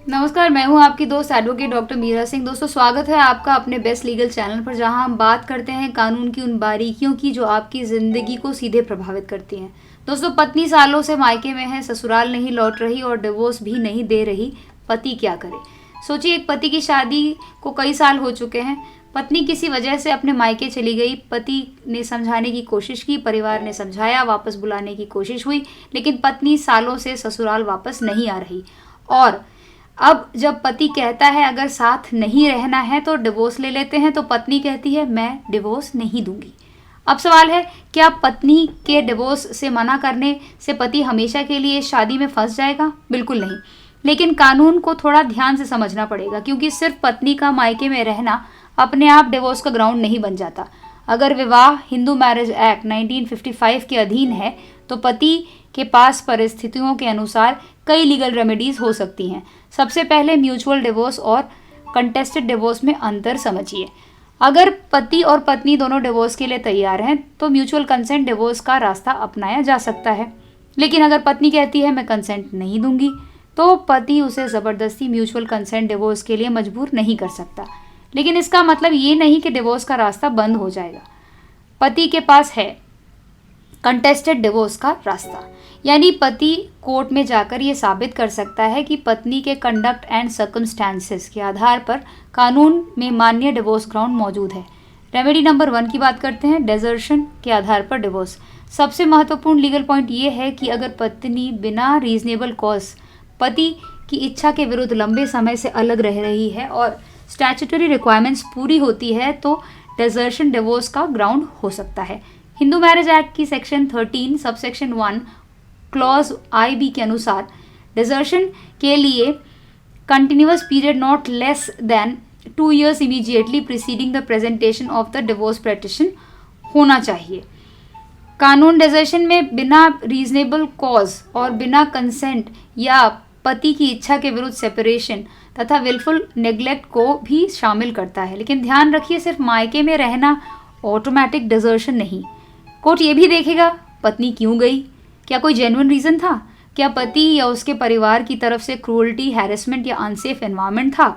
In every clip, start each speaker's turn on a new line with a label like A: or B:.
A: नमस्कार, मैं हूं आपकी दोस्त एडवोकेट डॉक्टर मीरा सिंह। दोस्तों, स्वागत है आपका अपने बेस्ट लीगल चैनल पर, जहां हम बात करते हैं कानून की उन बारीकियों की जो आपकी ज़िंदगी को सीधे प्रभावित करती हैं। दोस्तों, पत्नी सालों से मायके में है, ससुराल नहीं लौट रही और डिवोर्स भी नहीं दे रही। पति क्या करे? सोचिए, एक पति की शादी को कई साल हो चुके हैं, पत्नी किसी वजह से अपने मायके चली गई। पति ने समझाने की कोशिश की, परिवार ने समझाया, वापस बुलाने की कोशिश हुई, लेकिन पत्नी सालों से ससुराल वापस नहीं आ रही। और अब जब पति कहता है अगर साथ नहीं रहना है तो डिवोर्स ले लेते हैं, तो पत्नी कहती है मैं डिवोर्स नहीं दूंगी। अब सवाल है, क्या पत्नी के डिवोर्स से मना करने से पति हमेशा के लिए शादी में फंस जाएगा? बिल्कुल नहीं। लेकिन कानून को थोड़ा ध्यान से समझना पड़ेगा, क्योंकि सिर्फ पत्नी का मायके में रहना अपने आप डिवोर्स का ग्राउंड नहीं बन जाता। अगर विवाह हिंदू मैरिज एक्ट 1955 के अधीन है तो पति के पास परिस्थितियों के अनुसार कई लीगल रेमेडीज हो सकती हैं। सबसे पहले म्यूचुअल डिवोर्स और कंटेस्टेड डिवोर्स में अंतर समझिए। अगर पति और पत्नी दोनों डिवोर्स के लिए तैयार हैं तो म्यूचुअल कंसेंट डिवोर्स का रास्ता अपनाया जा सकता है। लेकिन अगर पत्नी कहती है मैं कंसेंट नहीं दूंगी, तो पति उसे ज़बरदस्ती म्यूचुअल कंसेंट डिवोर्स के लिए मजबूर नहीं कर सकता। लेकिन इसका मतलब ये नहीं कि डिवोर्स का रास्ता बंद हो जाएगा। पति के पास है कंटेस्टेड डिवोर्स का रास्ता, यानी पति कोर्ट में जाकर ये साबित कर सकता है कि पत्नी के कंडक्ट एंड सर्कमस्टेंसेस के आधार पर कानून में मान्य डिवोर्स ग्राउंड मौजूद है। रेमेडी नंबर 1 की बात करते हैं, डेजर्शन के आधार पर डिवोर्स। सबसे महत्वपूर्ण लीगल पॉइंट ये है कि अगर पत्नी बिना रीजनेबल कॉज पति की इच्छा के विरुद्ध लंबे समय से अलग रह रही है और स्टैट्यूटरी रिक्वायरमेंट्स पूरी होती है, तो डेजर्शन डिवोर्स का ग्राउंड हो सकता है। हिंदू मैरिज एक्ट की सेक्शन 13 सबसेक्शन 1 क्लॉज IB के अनुसार डिजर्शन के लिए continuous period not less than 2 years immediately preceding the presentation of the divorce petition होना चाहिए। कानून डिजर्शन में बिना रीजनेबल कॉज और बिना कंसेंट या पति की इच्छा के विरुद्ध सेपरेशन तथा विलफुल नेग्लेक्ट को भी शामिल करता है। लेकिन ध्यान रखिए, सिर्फ मायके में रहना ऑटोमेटिक डिजर्शन नहीं। कोर्ट ये भी देखेगा पत्नी क्यों गई, क्या कोई जेन्युइन रीज़न था, क्या पति या उसके परिवार की तरफ से क्रूअल्टी, हैरेसमेंट या अनसेफ एनवायरनमेंट था,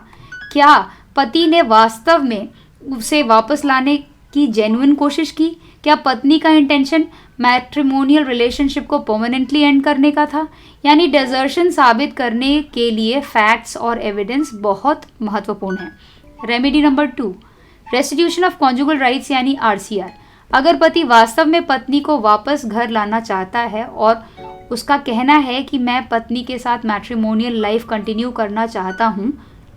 A: क्या पति ने वास्तव में उसे वापस लाने की जेन्युइन कोशिश की, क्या पत्नी का इंटेंशन मैट्रिमोनियल रिलेशनशिप को परमानेंटली एंड करने का था। यानी डिजर्शन साबित करने के लिए फैक्ट्स और एविडेंस बहुत महत्वपूर्ण है। Remedy number 2, restitution of conjugal rights यानी RCR। अगर पति वास्तव में पत्नी को वापस घर लाना चाहता है और उसका कहना है कि मैं पत्नी के साथ मैट्रिमोनियल लाइफ कंटिन्यू करना चाहता हूँ,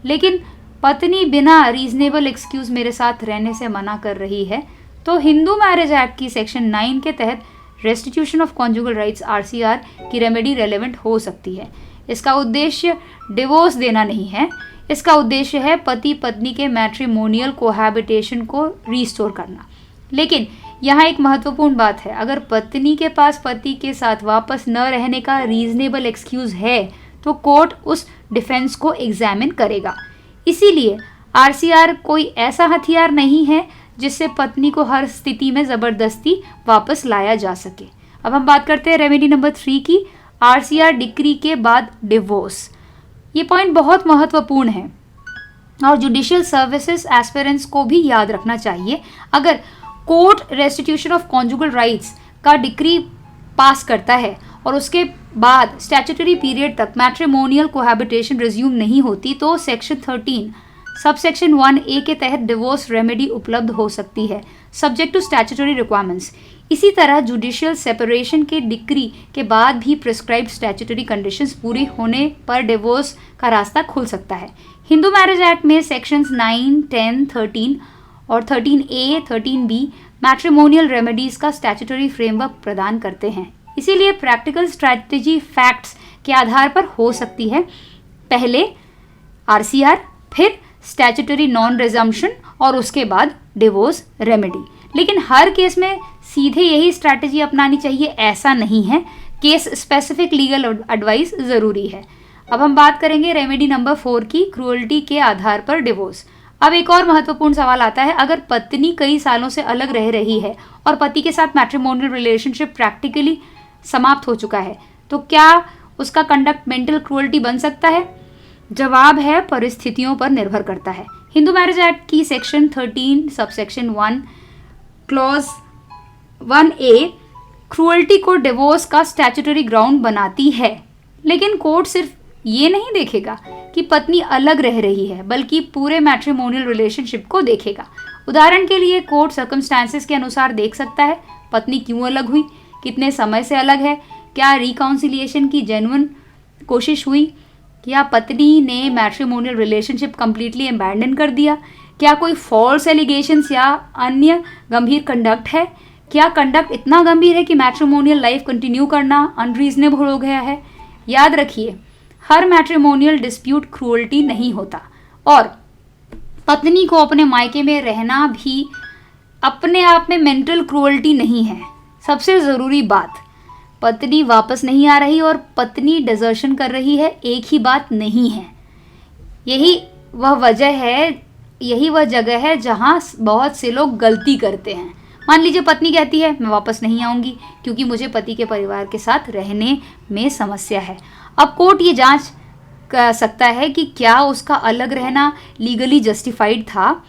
A: लेकिन पत्नी बिना रीजनेबल एक्सक्यूज मेरे साथ रहने से मना कर रही है, तो हिंदू मैरिज एक्ट की सेक्शन 9 के तहत restitution of conjugal rights RCR की रेमेडी रेलेवेंट हो सकती है। इसका उद्देश्य डिवोर्स देना नहीं है, इसका उद्देश्य है पति पत्नी के मैट्रिमोनियल कोहैबिटेशन को रिस्टोर करना। लेकिन यहाँ एक महत्वपूर्ण बात है, अगर पत्नी के पास पति के साथ वापस न रहने का रीजनेबल एक्सक्यूज है तो कोर्ट उस डिफेंस को एग्जामिन करेगा। इसीलिए RCR कोई ऐसा हथियार नहीं है जिससे पत्नी को हर स्थिति में ज़बरदस्ती वापस लाया जा सके। अब हम बात करते हैं रेमेडी नंबर 3 की, RCR डिक्री के बाद डिवोर्स। ये पॉइंट बहुत महत्वपूर्ण है और जुडिशियल सर्विसेज एस्पिरेंट्स को भी याद रखना चाहिए। अगर court restitution of conjugal rights का डिक्री पास करता है और उसके बाद स्टैट्यूटरी पीरियड तक मैट्रिमोनियल कोहैबिटेशन रिज्यूम नहीं होती, तो सेक्शन 13 सबसेक्शन 1A के तहत डिवोर्स रेमेडी उपलब्ध हो सकती है, सब्जेक्ट टू स्टैट्यूटरी रिक्वायरमेंट्स। इसी तरह जुडिशियल सेपरेशन के डिक्री के बाद भी प्रिस्क्राइब्ड स्टैट्यूटरी कंडीशंस पूरी होने पर डिवोर्स का रास्ता खुल सकता है। हिंदू मैरिज एक्ट में सेक्शंस 9, 10, 13 और 13A, 13B मैट्रिमोनियल रेमेडीज का स्टैट्यूटरी फ्रेमवर्क प्रदान करते हैं। इसीलिए प्रैक्टिकल स्ट्रैटेजी फैक्ट्स के आधार पर हो सकती है, पहले RCR, फिर स्टैट्यूटरी नॉन रिजम्पशन और उसके बाद डिवोर्स रेमेडी। लेकिन हर केस में सीधे यही स्ट्रैटेजी अपनानी चाहिए ऐसा नहीं है, केस स्पेसिफिक लीगल एडवाइस ज़रूरी है। अब हम बात करेंगे रेमेडी नंबर 4 की, क्रूअल्टी के आधार पर डिवोर्स। अब एक और महत्वपूर्ण सवाल आता है, अगर पत्नी कई सालों से अलग रह रही है और पति के साथ मैट्रिमोनियल रिलेशनशिप प्रैक्टिकली समाप्त हो चुका है, तो क्या उसका कंडक्ट मेंटल क्रूअल्टी बन सकता है? जवाब है परिस्थितियों पर निर्भर करता है। हिंदू मैरिज एक्ट की section 13 subsection 1 clause 1A cruelty को डिवोर्स का स्टैट्यूटरी ग्राउंड बनाती है, लेकिन कोर्ट सिर्फ ये नहीं देखेगा कि पत्नी अलग रह रही है, बल्कि पूरे मैट्रिमोनियल रिलेशनशिप को देखेगा। उदाहरण के लिए कोर्ट सर्कमस्टांसेस के अनुसार देख सकता है पत्नी क्यों अलग हुई, कितने समय से अलग है, क्या रिकाउंसिलिएशन की जेन्युइन कोशिश हुई, क्या पत्नी ने मैट्रिमोनियल रिलेशनशिप कंप्लीटली अबैंडन कर दिया, क्या कोई फॉल्स एलिगेशंस या अन्य गंभीर कंडक्ट है, क्या कंडक्ट इतना गंभीर है कि मैट्रिमोनियल लाइफ कंटिन्यू करना अनरीजनेबल हो गया है। याद रखिए, हर मैट्रिमोनियल डिस्प्यूट क्रूअल्टी नहीं होता, और पत्नी को अपने मायके में रहना भी अपने आप में मेंटल क्रूअल्टी नहीं है। सबसे ज़रूरी बात, पत्नी वापस नहीं आ रही और पत्नी डिजर्शन कर रही है, एक ही बात नहीं है। यही वह जगह है जहां बहुत से लोग गलती करते हैं। मान लीजिए पत्नी कहती है मैं वापस नहीं आऊंगी क्योंकि मुझे पति के परिवार के साथ रहने में समस्या है। अब कोर्ट ये जांच कर सकता है कि क्या उसका अलग रहना लीगली जस्टिफाइड था।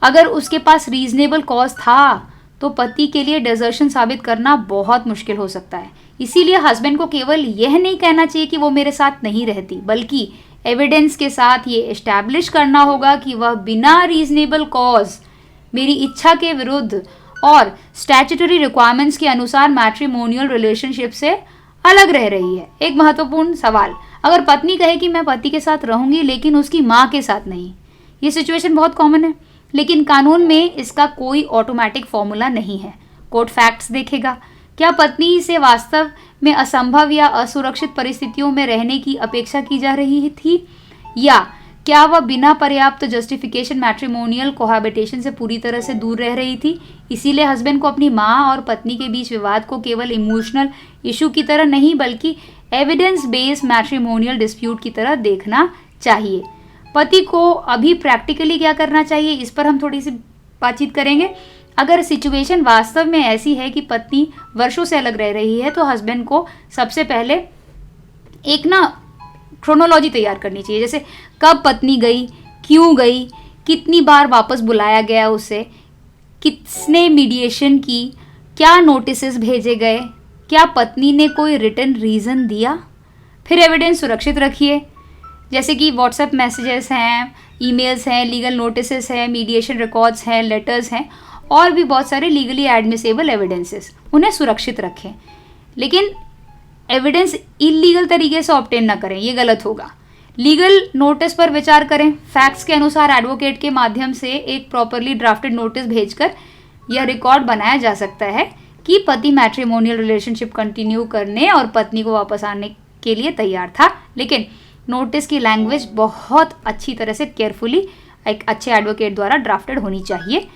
A: अगर उसके पास रीजनेबल कॉज था तो पति के लिए डिजर्शन साबित करना बहुत मुश्किल हो सकता है। इसीलिए हस्बैंड को केवल यह नहीं कहना चाहिए कि वो मेरे साथ नहीं रहती, बल्कि एविडेंस के साथ ये एस्टैब्लिश करना होगा कि वह बिना रीजनेबल कॉज मेरी इच्छा के विरुद्ध और स्टैट्यूटरी रिक्वायरमेंट्स के अनुसार मैट्रिमोनियल रिलेशनशिप से अलग रह रही है। एक महत्वपूर्ण सवाल, अगर पत्नी कहे कि मैं पति के साथ रहूंगी लेकिन उसकी माँ के साथ नहीं, ये सिचुएशन बहुत कॉमन है, लेकिन कानून में इसका कोई ऑटोमेटिक फॉर्मूला नहीं है। कोर्ट फैक्ट्स देखेगा, क्या पत्नी से वास्तव में असंभव या असुरक्षित परिस्थितियों में रहने की अपेक्षा की जा रही थी, या क्या वह बिना पर्याप्त जस्टिफिकेशन मैट्रिमोनियल कोहैबिटेशन से पूरी तरह से दूर रह रही थी। इसीलिए हस्बैंड को अपनी माँ और पत्नी के बीच विवाद को केवल इमोशनल इशू की तरह नहीं, बल्कि एविडेंस बेस्ड मैट्रिमोनियल डिस्प्यूट की तरह देखना चाहिए। पति को अभी प्रैक्टिकली क्या करना चाहिए, इस पर हम थोड़ी सी बातचीत करेंगे। अगर सिचुएशन वास्तव में ऐसी है कि पत्नी वर्षों से अलग रह रही है, तो हस्बैंड को सबसे पहले एक क्रोनोलॉजी तैयार करनी चाहिए, जैसे कब पत्नी गई, क्यों गई, कितनी बार वापस बुलाया गया उसे, किसने मीडिएशन की, क्या नोटिसेस भेजे गए, क्या पत्नी ने कोई रिटन रीज़न दिया। फिर एविडेंस सुरक्षित रखिए, जैसे कि व्हाट्सएप मैसेजेस हैं, ईमेल्स हैं, लीगल नोटिसेस हैं, मीडिएशन रिकॉर्ड्स हैं, लेटर्स हैं, और भी बहुत सारे लीगली एडमिसेबल एविडेंसेस, उन्हें सुरक्षित रखें। लेकिन एविडेंस इलीगल तरीके से ऑब्टेन ना करें, ये गलत होगा। लीगल नोटिस पर विचार करें। फैक्ट्स के अनुसार एडवोकेट के माध्यम से एक प्रॉपरली ड्राफ्टेड नोटिस भेजकर यह रिकॉर्ड बनाया जा सकता है कि पति मैट्रिमोनियल रिलेशनशिप कंटिन्यू करने और पत्नी को वापस आने के लिए तैयार था। लेकिन नोटिस की लैंग्वेज बहुत अच्छी तरह से केयरफुली एक अच्छे एडवोकेट द्वारा ड्राफ्टेड होनी चाहिए।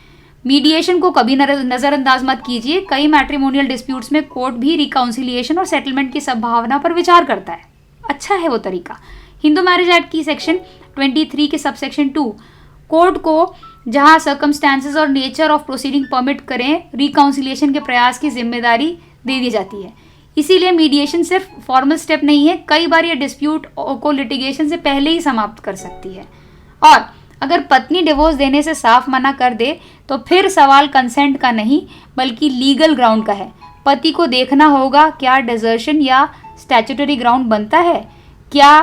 A: मीडिएशन को कभी नज़रअंदाज मत कीजिए। कई मैट्रिमोनियल डिस्प्यूट्स में कोर्ट भी रिकाउंसिलिएशन और सेटलमेंट की संभावना पर विचार करता है। अच्छा है वो तरीका। हिंदू मैरिज एक्ट की सेक्शन 23 के सबसेक्शन 2 कोर्ट को जहां सर्कमस्टांसेस और नेचर ऑफ प्रोसीडिंग परमिट करें, रिकाउंसिलिएशन के प्रयास की जिम्मेदारी दे दी जाती है। इसीलिए मीडिएशन सिर्फ फॉर्मल स्टेप नहीं है, कई बार ये डिस्प्यूट को लिटिगेशन से पहले ही समाप्त कर सकती है। और अगर पत्नी डिवोर्स देने से साफ मना कर दे तो फिर सवाल कंसेंट का नहीं बल्कि लीगल ग्राउंड का है। पति को देखना होगा क्या डिजर्शन या स्टैट्यूटरी ग्राउंड बनता है, क्या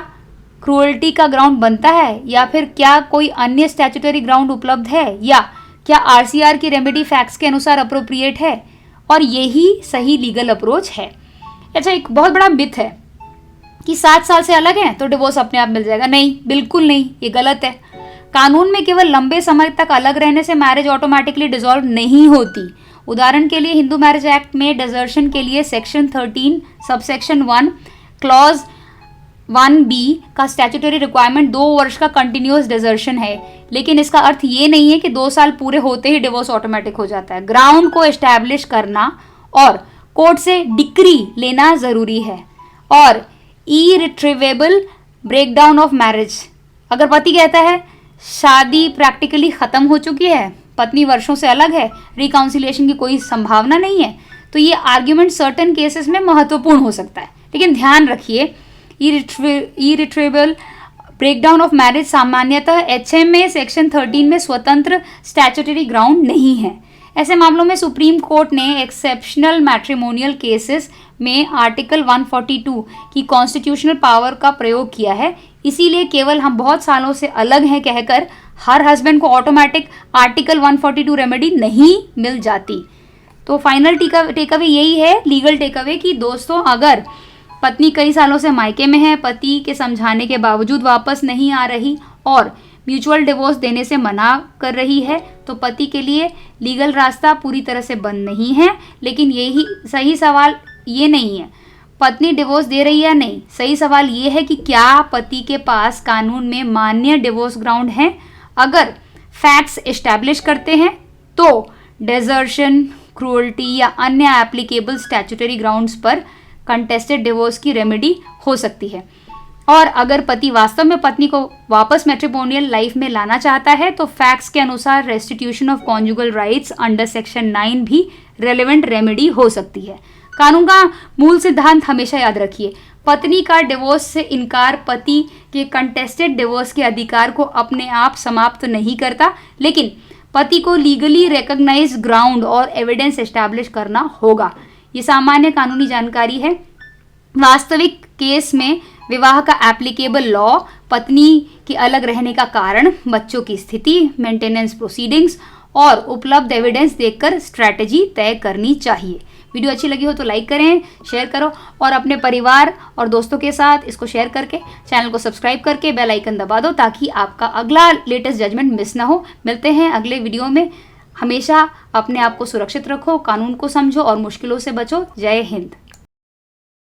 A: क्रूअल्टी का ग्राउंड बनता है, या फिर क्या कोई अन्य स्टैट्यूटरी ग्राउंड उपलब्ध है, या क्या आरसीआर की रेमेडी फैक्ट्स के अनुसार अप्रोप्रिएट है, और यही सही लीगल अप्रोच है। अच्छा, एक बहुत बड़ा मिथ है कि 7 साल से अलग हैं तो डिवोर्स अपने आप मिल जाएगा। नहीं, बिल्कुल नहीं, ये गलत है। कानून में केवल लंबे समय तक अलग रहने से मैरिज ऑटोमेटिकली डिसॉल्व नहीं होती। उदाहरण के लिए हिंदू मैरिज एक्ट में डिजर्शन के लिए सेक्शन 13 सबसेक्शन 1 क्लॉज 1B का स्टैट्यूटरी रिक्वायरमेंट 2 वर्ष का कंटिन्यूअस डिजर्शन है। लेकिन इसका अर्थ ये नहीं है कि 2 साल पूरे होते ही डिवोर्स ऑटोमेटिक हो जाता है। ग्राउंड को एस्टैब्लिश करना और कोर्ट से डिक्री लेना जरूरी है। और इरिट्रीवेबल ब्रेकडाउन ऑफ मैरिज, अगर पति कहता है शादी प्रैक्टिकली खत्म हो चुकी है, पत्नी वर्षों से अलग है, रिकाउंसिलिएशन की कोई संभावना नहीं है, तो ये आर्ग्यूमेंट सर्टेन केसेस में महत्वपूर्ण हो सकता है। लेकिन ध्यान रखिए, इरिट्रीवेबल ब्रेकडाउन ऑफ मैरिज सामान्यतः HMA सेक्शन 13 में स्वतंत्र स्टैट्यूटरी ग्राउंड नहीं है। ऐसे मामलों में सुप्रीम कोर्ट ने एक्सेप्शनल मैट्रिमोनियल केसेस में आर्टिकल 142 की कॉन्स्टिट्यूशनल पावर का प्रयोग किया है। इसीलिए केवल हम बहुत सालों से अलग हैं कहकर हर हस्बैंड को ऑटोमेटिक आर्टिकल 142 रेमेडी नहीं मिल जाती। तो फाइनल टेकअवे यही है, लीगल टेकअवे, कि दोस्तों अगर पत्नी कई सालों से मायके में है, पति के समझाने के बावजूद वापस नहीं आ रही और म्यूचुअल डिवोर्स देने से मना कर रही है, तो पति के लिए लीगल रास्ता पूरी तरह से बंद नहीं है। लेकिन यही सही सवाल ये नहीं है पत्नी डिवोर्स दे रही है या नहीं, सही सवाल ये है कि क्या पति के पास कानून में मान्य डिवोर्स ग्राउंड है। अगर फैक्ट्स एस्टैब्लिश करते हैं तो डेजर्शन, क्रूअल्टी या अन्य एप्लीकेबल स्टैट्यूटरी ग्राउंड्स पर कंटेस्टेड डिवोर्स की रेमेडी हो सकती है। और अगर पति वास्तव में पत्नी को वापस मैट्रिमोनियल लाइफ में लाना चाहता है तो फैक्ट्स के अनुसार restitution of conjugal rights under section 9 भी रेलेवेंट रेमेडी हो सकती है। कानून का मूल सिद्धांत हमेशा याद रखिए, पत्नी का डिवोर्स से इनकार पति के कंटेस्टेड डिवोर्स के अधिकार को अपने आप समाप्त नहीं करता, लेकिन पति को लीगली रिकॉग्नाइज्ड ग्राउंड और एविडेंस एस्टैब्लिश करना होगा। ये सामान्य कानूनी जानकारी है। वास्तविक केस में विवाह का एप्लीकेबल लॉ पत्नी के अलग रहने का कारण, बच्चों की स्थिति, मेंटेनेंस प्रोसीडिंग्स और उपलब्ध एविडेंस देखकर स्ट्रैटेजी तय करनी चाहिए। वीडियो अच्छी लगी हो तो लाइक करें, शेयर करो और अपने परिवार और दोस्तों के साथ इसको शेयर करके चैनल को सब्सक्राइब करके बेल आइकन दबा दो ताकि आपका अगला लेटेस्ट जजमेंट मिस ना हो। मिलते हैं अगले वीडियो में। हमेशा अपने आप को सुरक्षित रखो, कानून को समझो और मुश्किलों से बचो। जय हिंद।